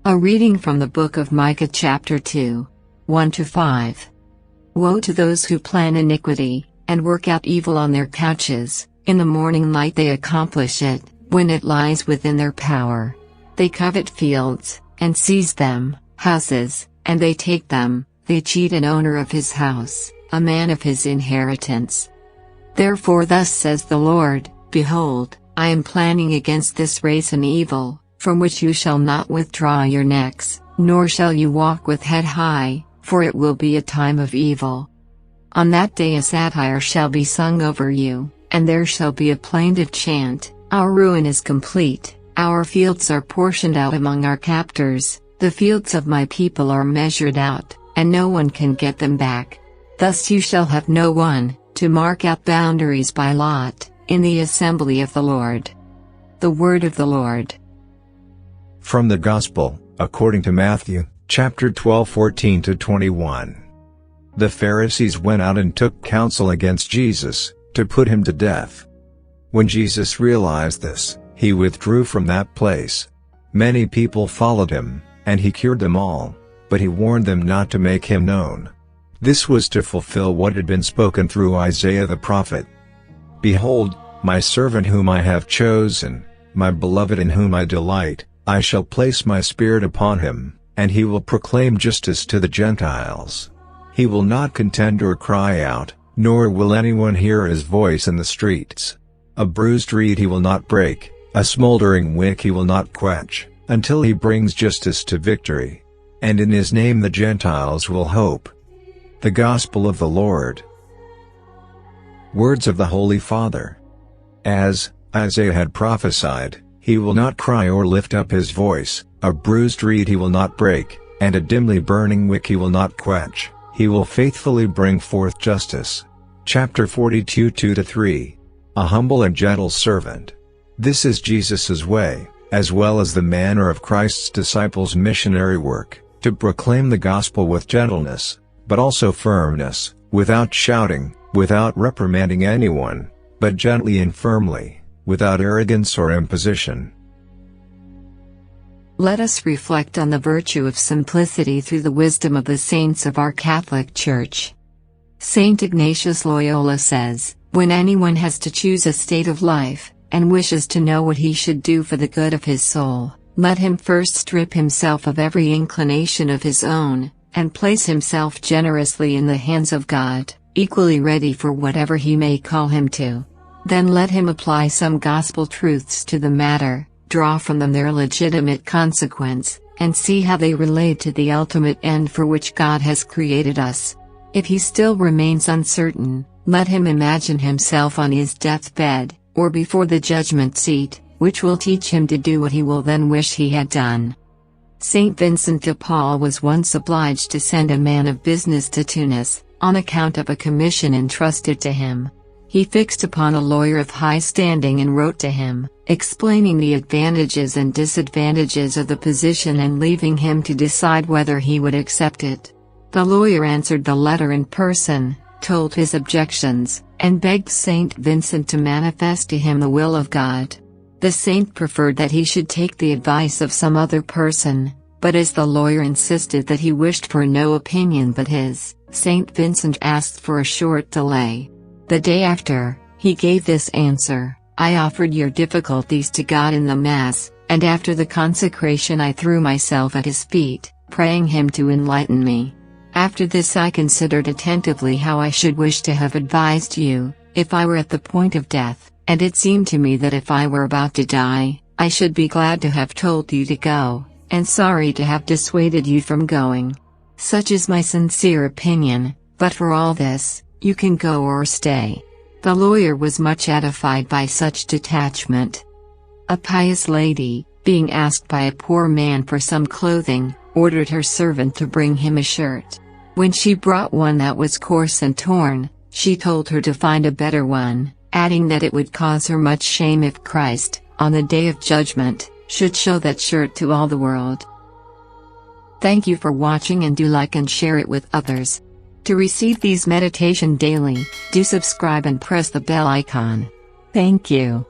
A reading from the book of Micah chapter 2, 1-5. Woe to those who plan iniquity, and work out evil on their couches, in the morning light they accomplish it, when it lies within their power. They covet fields, and seize them, houses, and they take them, they cheat an owner of his house, a man of his inheritance. Therefore thus says the Lord, Behold, I am planning against this race an evil, from which you shall not withdraw your necks, nor shall you walk with head high, for it will be a time of evil. On that day a satire shall be sung over you, and there shall be a plaintive chant, Our ruin is complete, our fields are portioned out among our captors, the fields of my people are measured out, and no one can get them back. Thus you shall have no one, to mark out boundaries by lot, in the assembly of the Lord. The word of the Lord. From the Gospel, according to Matthew, chapter 12, 14-21. The Pharisees went out and took counsel against Jesus, to put him to death. When Jesus realized this, he withdrew from that place. Many people followed him, and he cured them all, but he warned them not to make him known. This was to fulfill what had been spoken through Isaiah the prophet. Behold, my servant whom I have chosen, my beloved in whom I delight, I shall place my spirit upon him, and he will proclaim justice to the Gentiles. He will not contend or cry out, nor will anyone hear his voice in the streets. A bruised reed he will not break, a smoldering wick he will not quench, until he brings justice to victory. And in his name the Gentiles will hope. The Gospel of the Lord. Words of the Holy Father. As Isaiah had prophesied, he will not cry or lift up his voice, a bruised reed he will not break, and a dimly burning wick he will not quench, he will faithfully bring forth justice. Chapter 42, 2-3. A humble and gentle servant. This is Jesus' way, as well as the manner of Christ's disciples' missionary work, to proclaim the gospel with gentleness, but also firmness, without shouting, without reprimanding anyone, but gently and firmly, without arrogance or imposition. Let us reflect on the virtue of simplicity through the wisdom of the saints of our Catholic Church. Saint Ignatius Loyola says, when anyone has to choose a state of life, and wishes to know what he should do for the good of his soul, let him first strip himself of every inclination of his own, and place himself generously in the hands of God, equally ready for whatever he may call him to. Then let him apply some gospel truths to the matter, draw from them their legitimate consequence, and see how they relate to the ultimate end for which God has created us. If he still remains uncertain, let him imagine himself on his deathbed, or before the judgment seat, which will teach him to do what he will then wish he had done. Saint Vincent de Paul was once obliged to send a man of business to Tunis, on account of a commission entrusted to him. He fixed upon a lawyer of high standing and wrote to him, explaining the advantages and disadvantages of the position and leaving him to decide whether he would accept it. The lawyer answered the letter in person, told his objections, and begged Saint Vincent to manifest to him the will of God. The saint preferred that he should take the advice of some other person, but as the lawyer insisted that he wished for no opinion but his, Saint Vincent asked for a short delay. The day after, he gave this answer, I offered your difficulties to God in the Mass, and after the consecration I threw myself at his feet, praying him to enlighten me. After this I considered attentively how I should wish to have advised you, if I were at the point of death, and it seemed to me that if I were about to die, I should be glad to have told you to go, and sorry to have dissuaded you from going. Such is my sincere opinion, but for all this, you can go or stay. The lawyer was much edified by such detachment. A pious lady, being asked by a poor man for some clothing, ordered her servant to bring him a shirt. When she brought one that was coarse and torn, she told her to find a better one, adding that it would cause her much shame if Christ, on the day of judgment, should show that shirt to all the world. Thank you for watching, and do like and share it with others. To receive these meditation daily, do subscribe and press the bell icon. Thank you.